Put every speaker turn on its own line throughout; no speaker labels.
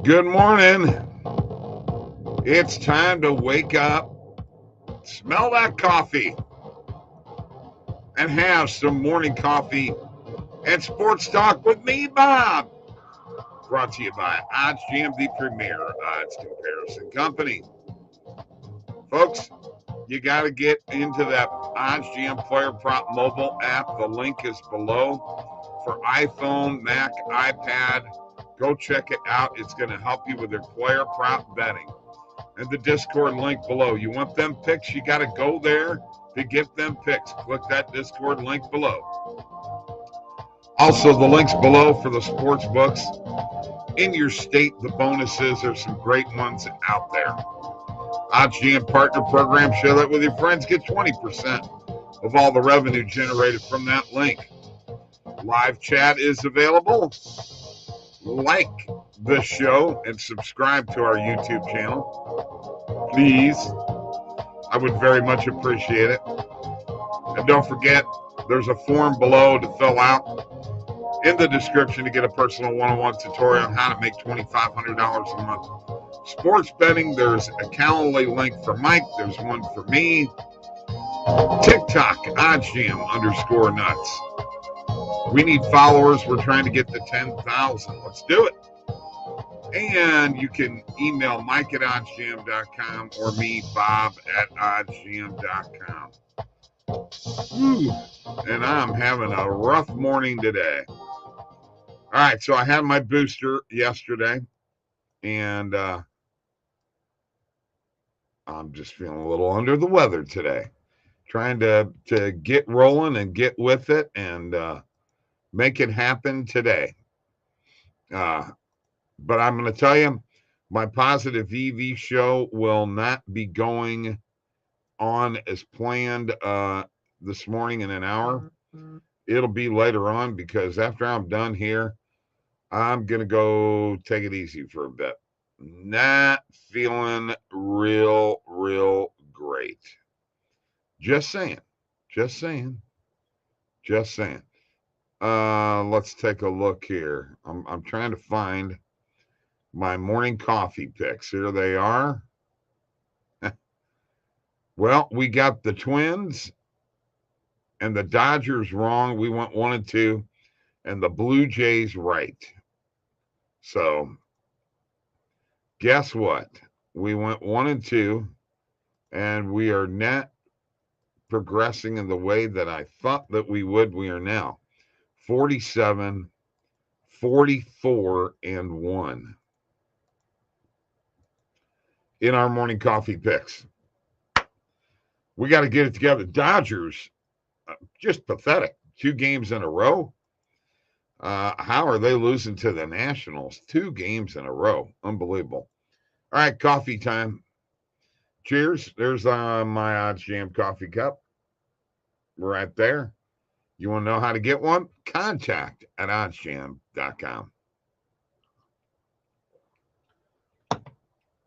Good morning. It's time to wake up, smell that coffee, and have some morning coffee and sports talk with me, Bob. Brought to you by OddsJam, the premier odds comparison company. Folks, you got to get into that OddsJam Player Prop mobile app. The link is below for iPhone, Mac, iPad. Go check it out. It's going to help you with your player prop betting. And the Discord link below. You want them picks? You got to go there to get them picks. Click that Discord link below. Also, the links below for the sports books in your state. The bonuses, there's some great ones out there. OddsJam Partner Program, share that with your friends. Get 20% of all the revenue generated from that link. Live chat is available. Like the show and subscribe to our YouTube channel. Please. I would very much appreciate it. And don't forget, there's a form below to fill out in the description to get a personal one-on-one tutorial on how to make $2,500 a month. Sports betting, there's a Calendly link for Mike. There's one for me. TikTok, OddsJam_nuts. We need followers. We're trying to get to 10,000. Let's do it. And you can email Mike at oddsjam.com or me, Bob, at oddsjam.com. And I'm having a rough morning today. All right, so I had my booster yesterday, and I'm just feeling a little under the weather today. Trying to get rolling and get with it and make it happen today. But I'm going to tell you, my Positive EV show will not be going on as planned this morning in an hour. It'll be later on because after I'm done here, I'm going to go take it easy for a bit. Not feeling real great. Just saying. Let's take a look here. I'm trying to find my morning coffee picks. Here they are. Well, we got the Twins and the Dodgers wrong. We went 1 and 2, and the Blue Jays right. So, guess what? We went 1 and 2, and we are not progressing in the way that I thought that we would. We are now 47, 44, and 1 in our morning coffee picks. We got to get it together. Dodgers, just pathetic. 2 games in a row. How are they losing to the Nationals? 2 games in a row. Unbelievable. All right, coffee time. Cheers. There's my OddsJam coffee cup. Right there. You want to know how to get one? Contact at oddsjam.com.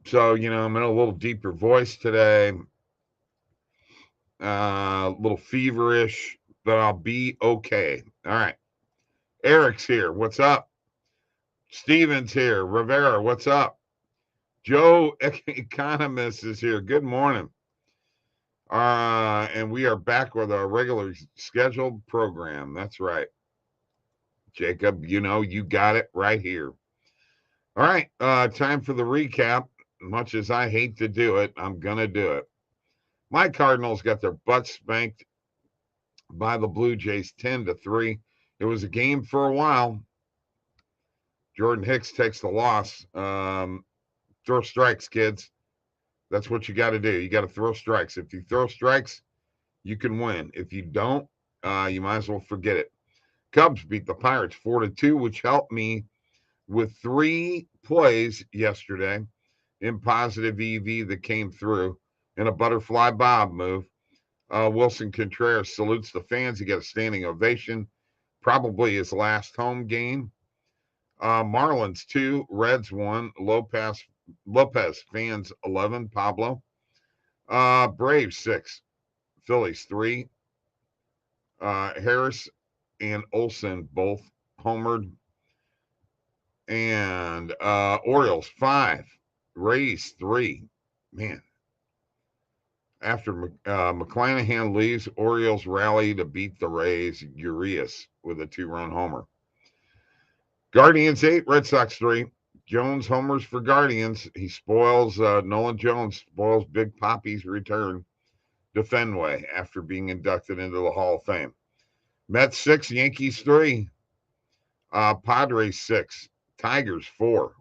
So, I'm in a little deeper voice today. A little feverish, but I'll be okay. All right. Eric's here. What's up? Steven's here. Rivera, what's up? Joe Economist is here. Good morning. And we are back with our regular scheduled program. That's right. Jacob, you got it right here. All right. Time for the recap. Much as I hate to do it, I'm going to do it. My Cardinals got their butts spanked by the Blue Jays 10-3. It was a game for a while. Jordan Hicks takes the loss. Throw strikes, kids. That's what you got to do. You got to throw strikes. If you throw strikes, you can win. If you don't, you might as well forget it. Cubs beat the Pirates 4-2, which helped me with 3 plays yesterday in Positive EV that came through in a butterfly Bob move. Wilson Contreras salutes the fans. He got a standing ovation. Probably his last home game. Marlins 2, Reds 1, Lopez fans 11, Pablo. Braves 6, Phillies 3. Harris and Olsen both homered. And Orioles 5, Rays 3. Man, after McClanahan leaves, Orioles rally to beat the Rays. Urias with a 2-run homer. Guardians 8, Red Sox 3. Jones homers for Guardians. He spoils, Nolan Jones spoils Big Poppy's return to Fenway after being inducted into the Hall of Fame. Mets 6, Yankees 3. Padres 6, Tigers 4.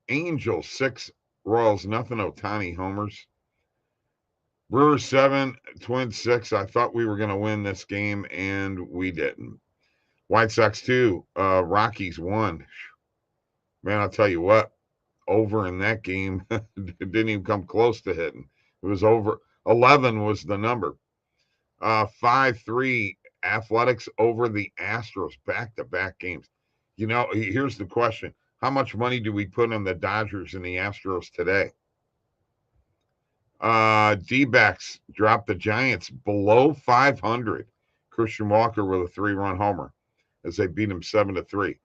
Angels 6, Royals nothing. Ohtani homers. Brewers 7, Twins 6. I thought we were going to win this game, and we didn't. White Sox 2, Rockies 1. Man, I'll tell you what, over in that game, it didn't even come close to hitting. It was over. 11 was the number. 5-3, Athletics over the Astros, back-to-back games. You know, here's the question. How much money do we put on the Dodgers and the Astros today? D-backs dropped the Giants below 500. Christian Walker with a 3-run homer as they beat him 7-3.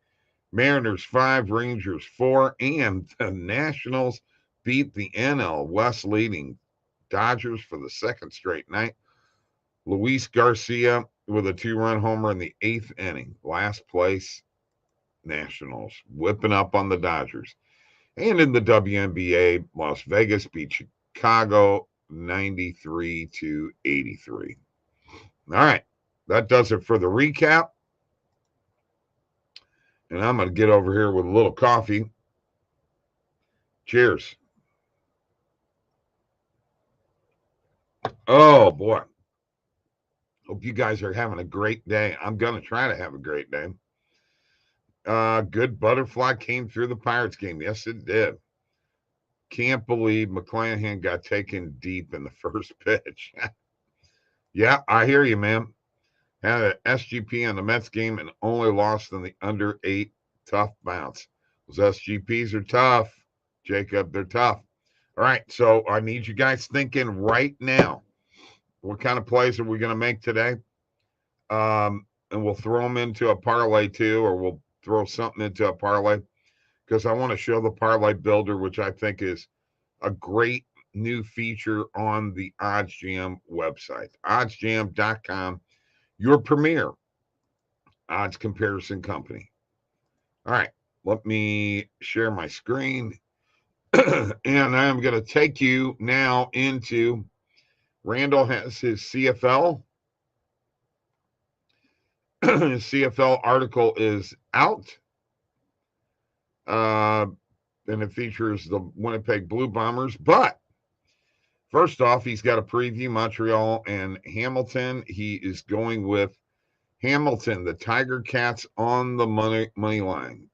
Mariners 5, Rangers 4, and the Nationals beat the NL West leading Dodgers for the second straight night. Luis Garcia with a 2-run homer in the 8th inning. Last place, Nationals whipping up on the Dodgers. And in the WNBA, Las Vegas beat Chicago 93-83. All right, that does it for the recap. And I'm going to get over here with a little coffee. Cheers. Oh, boy. Hope you guys are having a great day. I'm going to try to have a great day. Good butterfly came through the Pirates game. Yes, it did. Can't believe McClanahan got taken deep in the first pitch. Yeah, I hear you, man. Had an SGP on the Mets game and only lost in the under 8 tough bounce. Those SGPs are tough, Jacob. They're tough. All right, so I need you guys thinking right now. What kind of plays are we going to make today? And we'll throw them into a parlay too, or we'll throw something into a parlay because I want to show the parlay builder, which I think is a great new feature on the OddsJam website. OddsJam.com, your premier odds comparison company. All right, let me share my screen. And I'm going to take you now into Randall has his CFL. His CFL article is out. And it features the Winnipeg Blue Bombers. But first off, he's got a preview Montreal and Hamilton. He is going with Hamilton, the Tiger Cats on the money line.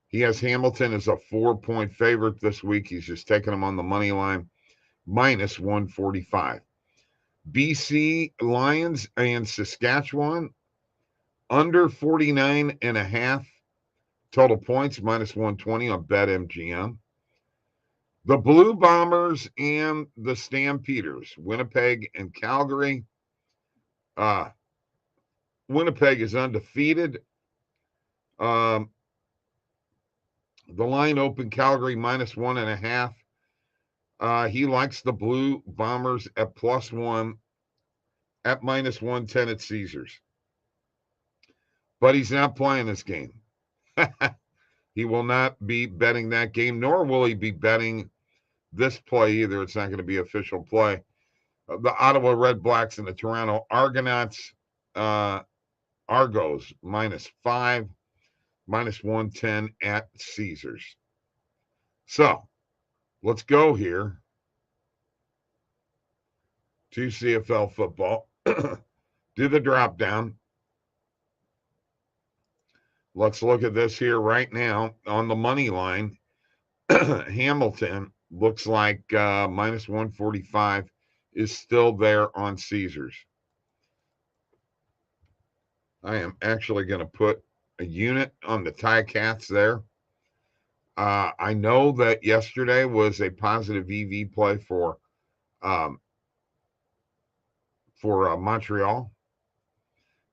He has Hamilton as a 4-point favorite this week. He's just taking them on the money line, minus 145. BC Lions and Saskatchewan, under 49.5 total points, minus 120 on BetMGM. The Blue Bombers and the Stampeders, Winnipeg and Calgary. Winnipeg is undefeated. The line open Calgary minus 1.5. He likes the Blue Bombers at +1 at minus 110 at Caesars. But he's not playing this game. He will not be betting that game, nor will he be betting this play either. It's not going to be official play. The Ottawa Red Blacks and the Toronto Argonauts, Argos -5, minus 110 at Caesars. So let's go here to CFL football. Do the drop down. Let's look at this here right now on the money line. Hamilton looks like minus 145 is still there on Caesars. I am actually going to put a unit on the Ticats there. I know that yesterday was a positive EV play for Montreal.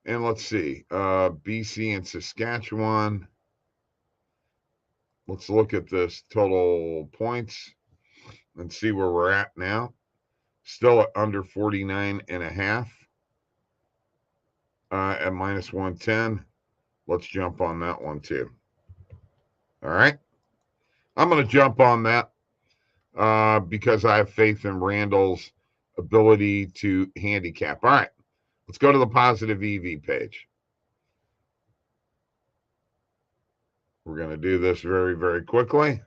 And let's see, BC and Saskatchewan. Let's look at this total points and see where we're at now. Still at under 49.5 at minus 110. Let's jump on that one too. All right. I'm going to jump on that because I have faith in Randall's ability to handicap. All right. Let's go to the positive EV page. We're going to do this very, very quickly.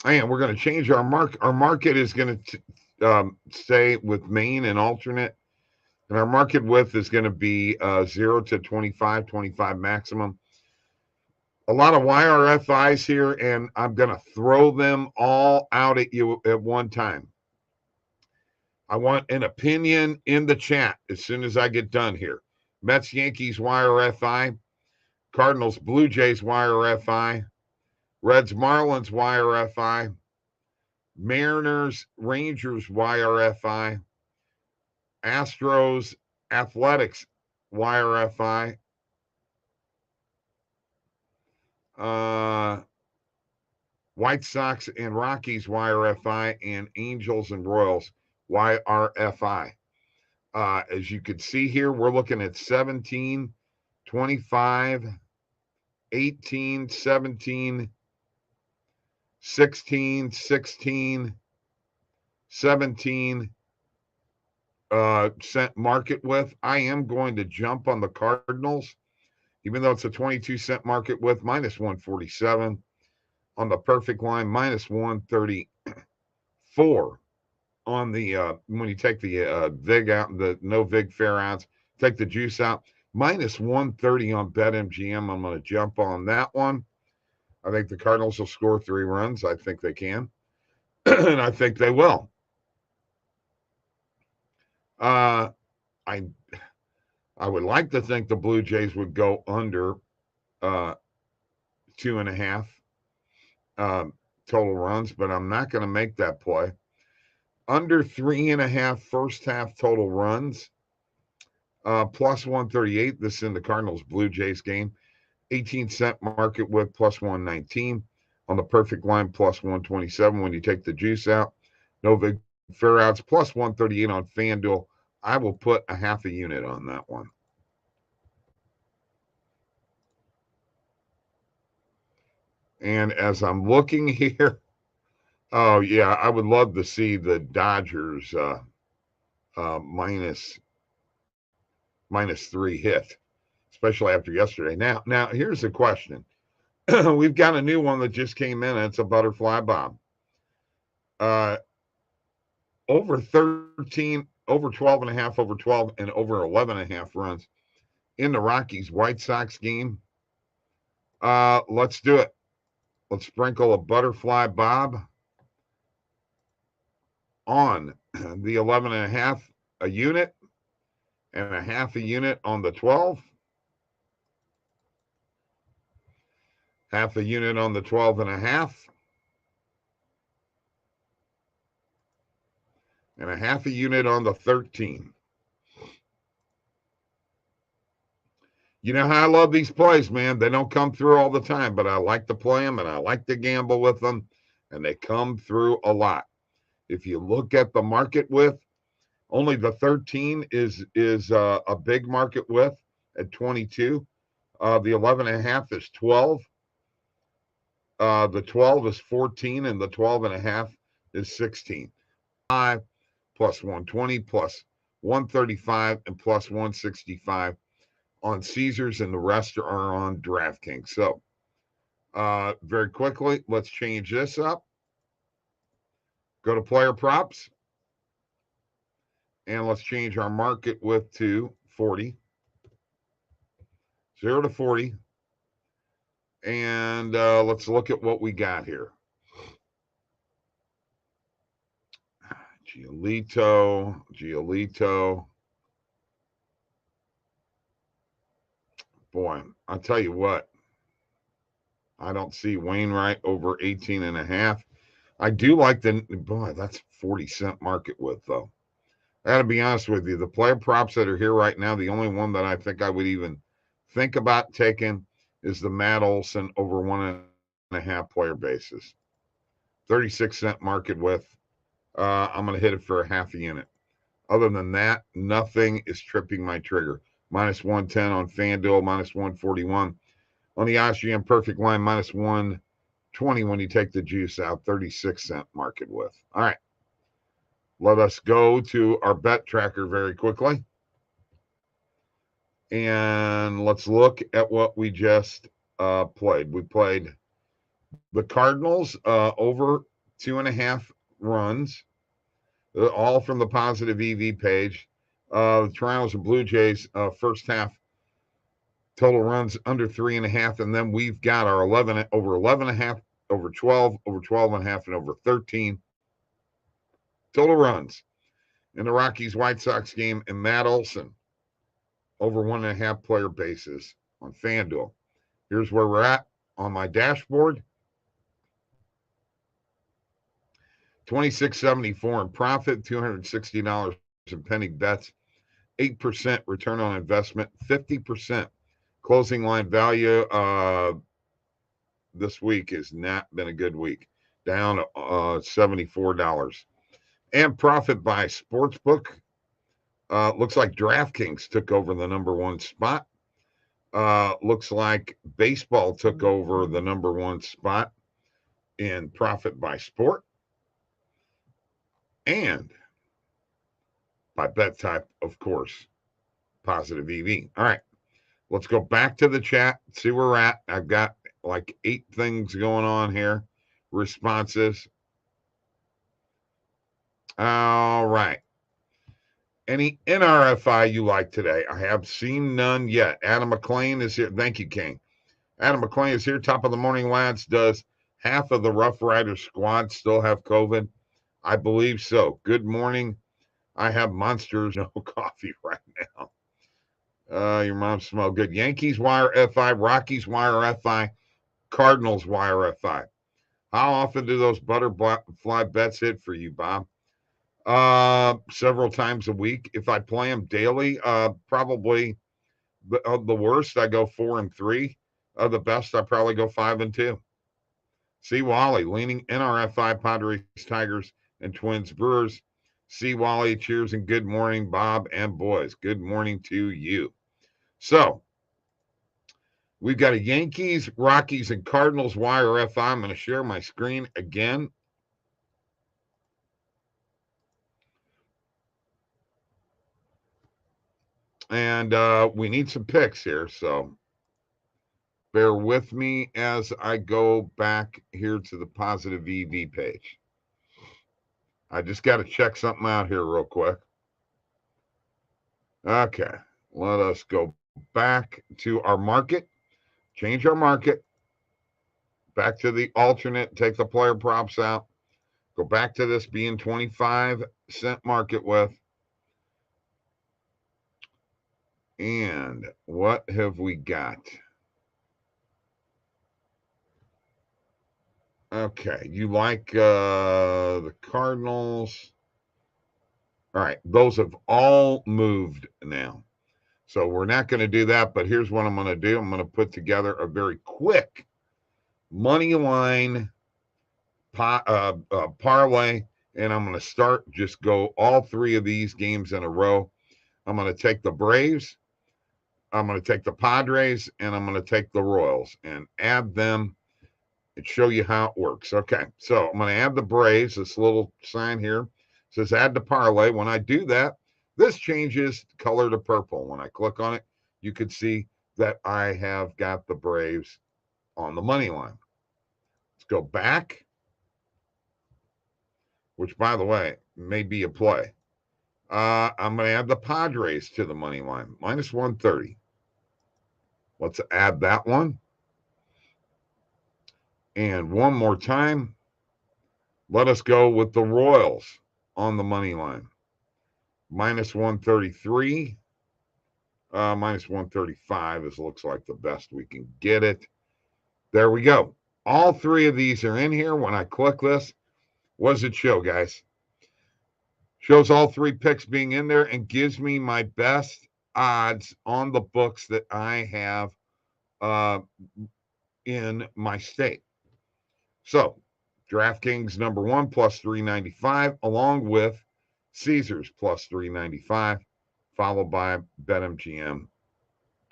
And we're going to change our mark. Our market is going to stay with main and alternate. And our market width is going to be 0 to 25, 25 maximum. A lot of YRFIs here, and I'm going to throw them all out at you at one time. I want an opinion in the chat as soon as I get done here. Mets, Yankees, YRFI. Cardinals, Blue Jays, YRFI. Reds, Marlins, YRFI. Mariners, Rangers, YRFI. Astros, Athletics, YRFI. White Sox and Rockies, YRFI. And Angels and Royals, YRFI. As you can see here, we're looking at 17, 25, 18, 17, 16, 16, 17 cent market width. I am going to jump on the Cardinals, even though it's a 22 cent market width, minus 147. On the perfect line, minus 134. On the when you take the VIG out, the no VIG fair ounce, take the juice out, minus 130 on BetMGM. I'm going to jump on that one. I think the Cardinals will score 3 runs. I think they can. And I think they will. I would like to think the Blue Jays would go under 2.5 total runs, but I'm not going to make that play. Under 3.5 first half total runs, plus 138. This is in the Cardinals Blue Jays game. 18 cent market with plus 119. On the perfect line, plus 127 when you take the juice out. No big fair outs, plus 138 on FanDuel. I will put a half a unit on that one. And as I'm looking here, oh, yeah, I would love to see the Dodgers minus 3 hit, especially after yesterday. Now here's the question. We've got a new one that just came in, and it's a butterfly bomb. Over 13, over 12.5, over 12, and over 11.5 runs in the Rockies White Sox game. Let's do it. Let's sprinkle a butterfly bob on the 11.5 a unit and a half a unit on the 12. Half a unit on the 12.5. And a half a unit on the 13. You know how I love these plays, man. They don't come through all the time, but I like to play them and I like to gamble with them, and they come through a lot. If you look at the market width, only the 13 is a big market width at 22. The 11.5 is 12. The 12 is 14, and the 12.5 is 16. 5 plus 120 plus 135 and plus 165 on Caesars, and the rest are on DraftKings. So very quickly, let's change this up. Go to player props, and let's change our market width to 40. 0 to 40. And let's look at what we got here. Giolito. Boy, I'll tell you what. I don't see Wainwright over 18.5. I do like boy, that's 40 cent market width, though. I got to be honest with you. The player props that are here right now, the only one that I think I would even think about taking is the Matt Olson over 1.5 player basis. 36-cent market width. I'm going to hit it for a half a unit. Other than that, nothing is tripping my trigger. Minus 110 on FanDuel, minus 141. On the OddsJam perfect line, minus 120 when you take the juice out. 36-cent market width. All right. Let us go to our bet tracker very quickly. And let's look at what we just played. We played the Cardinals over 2.5 runs, all from the positive EV page. The Toronto Blue Jays first half total runs under 3.5, and then we've got our 11 over 11.5, over 12, over 12.5, and over 13 total runs in the Rockies White Sox game, and Matt Olson over 1.5 player bases on FanDuel. Here's where we're at on my dashboard. 26.74 in profit, $260 in pending bets, 8% return on investment, 50% closing line value. This week has not been a good week, down $74. And profit by sportsbook. Looks like DraftKings took over the #1 spot. Looks like baseball took over the #1 spot in profit by sport. And by bet type, of course, positive EV. All right, let's go back to the chat, see where we're at. I've got like 8 things going on here, responses. All right. Any NRFI you like today? I have seen none yet. Adam McLean is here. Thank you, King. Adam McLean is here. Top of the morning, lads. Does half of the Rough Rider squad still have COVID? I believe so. Good morning. I have Monsters no coffee right now. Your mom smell good. Yankees wire FI, Rockies wire FI, Cardinals wire FI. How often do those butterfly bets hit for you, Bob? Several times a week. If I play them daily, probably the worst, I go 4 and 3. The best, I probably go 5 and 2. C. Wally, leaning NRFI, Padres, Tigers, and Twins, Brewers. C. Wally, cheers and good morning, Bob and boys. Good morning to you. So, we've got a Yankees, Rockies, and Cardinals wire FI. I'm going to share my screen again. And we need some picks here, so bear with me as I go back here to the positive EV page. I just got to check something out here real quick. Okay, let us go back to our market, change our market, back to the alternate, take the player props out, go back to this being 25-cent market width. And what have we got? Okay, you like the Cardinals. All right, those have all moved now. So we're not going to do that, but here's what I'm going to do. I'm going to put together a very quick money line parlay, and I'm going to start, just go all 3 of these games in a row. I'm going to take the Braves, I'm going to take the Padres, and I'm going to take the Royals and add them and show you how it works. Okay, so I'm going to add the Braves. This little sign here says add to parlay. When I do that, this changes color to purple. When I click on it, you can see that I have got the Braves on the money line. Let's go back, which, by the way, may be a play. I'm going to add the Padres to the money line, minus 130. Let's add that one. And one more time, let us go with the Royals on the money line. Minus 133. Minus 135 is looks like the best we can get it. There we go. All 3 of these are in here. When I click this, what does it show, guys? Shows all 3 picks being in there and gives me my best odds on the books that I have in my state. So DraftKings number 1 plus 395, along with Caesars plus 395, followed by BetMGM,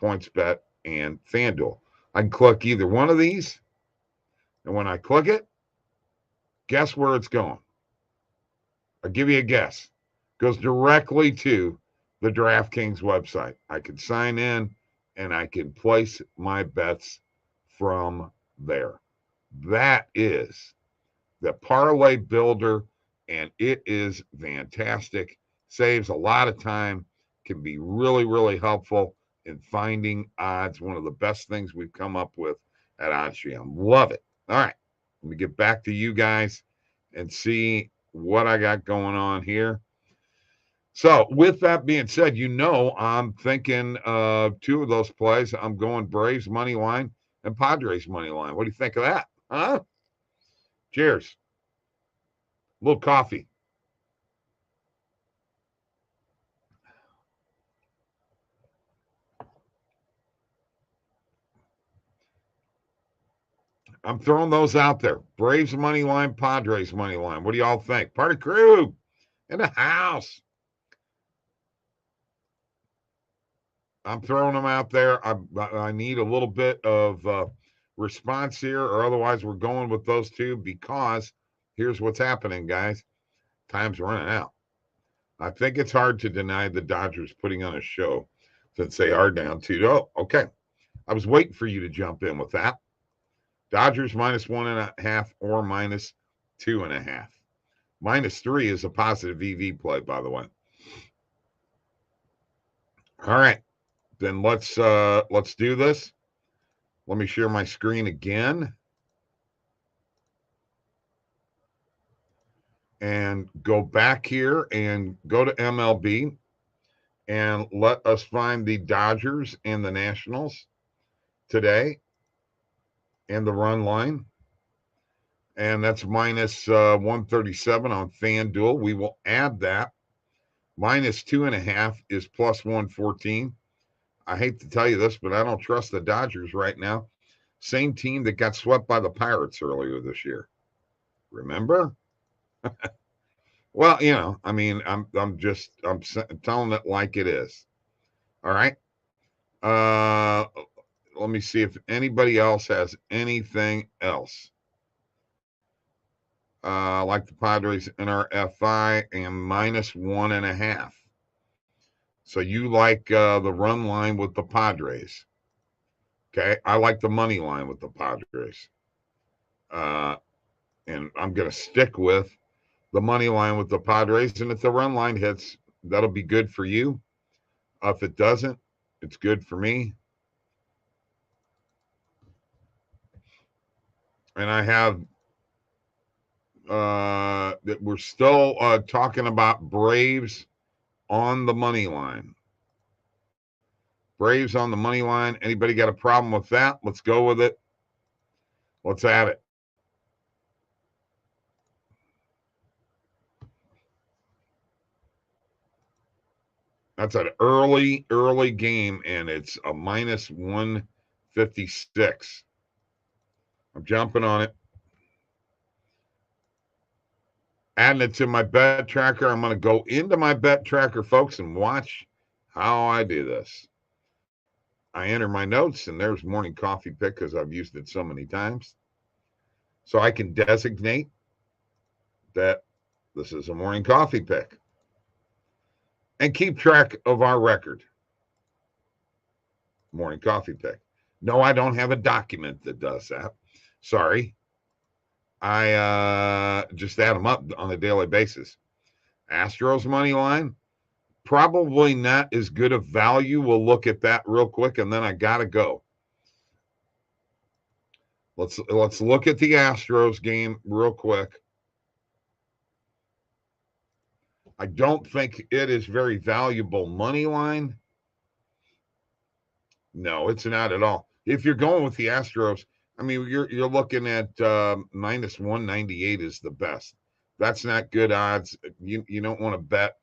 PointsBet, and FanDuel. I can click either one of these, and when I click it, guess where it's going? I'll give you a guess. It goes directly to the DraftKings website. I can sign in and I can place my bets from there. That is the parlay builder, and it is fantastic. Saves a lot of time, can be really, really helpful in finding odds. One of the best things we've come up with at OddsJam. Love it. All right, let me get back to you guys and see what I got going on here. So with that being said, I'm thinking 2 of those plays. I'm going Braves money line and Padres money line. What do you think of that? Huh? Cheers. A little coffee. I'm throwing those out there. Braves money line, Padres money line. What do y'all think? Party crew in the house. I'm throwing them out there. I need a little bit of response here, or otherwise we're going with those 2 because here's what's happening, guys. Time's running out. I think it's hard to deny the Dodgers putting on a show since they are down 2-0. Okay. I was waiting for you to jump in with that. Dodgers minus 1.5 or minus 2.5. -3 is a positive EV play, by the way. All right, then let's do this. Let me share my screen again and go back here and go to MLB and let us find the Dodgers and the Nationals today and the run line. And that's minus 137 on FanDuel. We will add that. Minus 2.5 is plus 114. I hate to tell you this, but I don't trust the Dodgers right now. Same team that got swept by the Pirates earlier this year. Remember? Well, I'm telling it like it is. All right. Let me see if anybody else has anything else. Like the Padres NRFI and minus 1.5. So you like the run line with the Padres. Okay. I like the money line with the Padres. And I'm going to stick with the money line with the Padres. And if the run line hits, that'll be good for you. If it doesn't, it's good for me. And I have that we're still talking about Braves on the money line. Braves on the money line. Anybody got a problem with that? Let's go with it. Let's add it. That's an early game, and it's a minus 156. I'm jumping on it. Adding it to my bet tracker. I'm going to go into my bet tracker, folks, and watch how I do this. I enter my notes, and there's morning coffee pick because I've used it so many times. So I can designate that this is a morning coffee pick and keep track of our record. Morning coffee pick. No, I don't have a document that does that. Sorry. I just add them up on a daily basis. Astros money line, probably not as good of value. We'll look at that real quick, and then I gotta go. Let's look at the Astros game real quick. I don't think it is very valuable money line. No, it's not at all. If you're going with the Astros, I mean, you're looking at minus 198 is the best. That's not good odds. You don't want to bet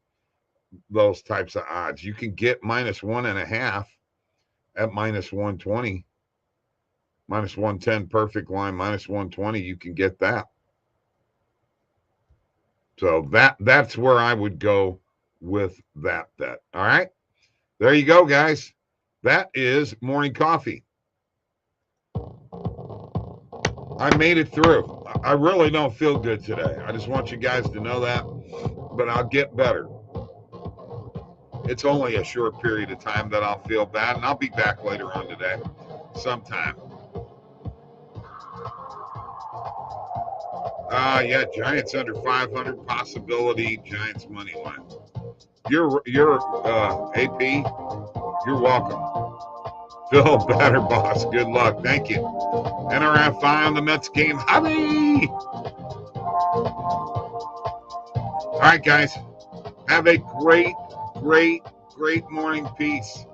those types of odds. You can get -1.5 at -120, -110 perfect line, -120. You can get that. So that's where I would go with that bet. All right. There you go, guys. That is morning coffee. I made it through. I really don't feel good today. I just want you guys to know that, but I'll get better. It's only a short period of time that I'll feel bad, and I'll be back later on today sometime. Yeah, Giants under 500 possibility. Giants money line. You're AP. You're welcome. Phil Batter Boss. Good luck. Thank you. NRFI on the Mets game. Hobby. All right, guys. Have a great morning. Peace.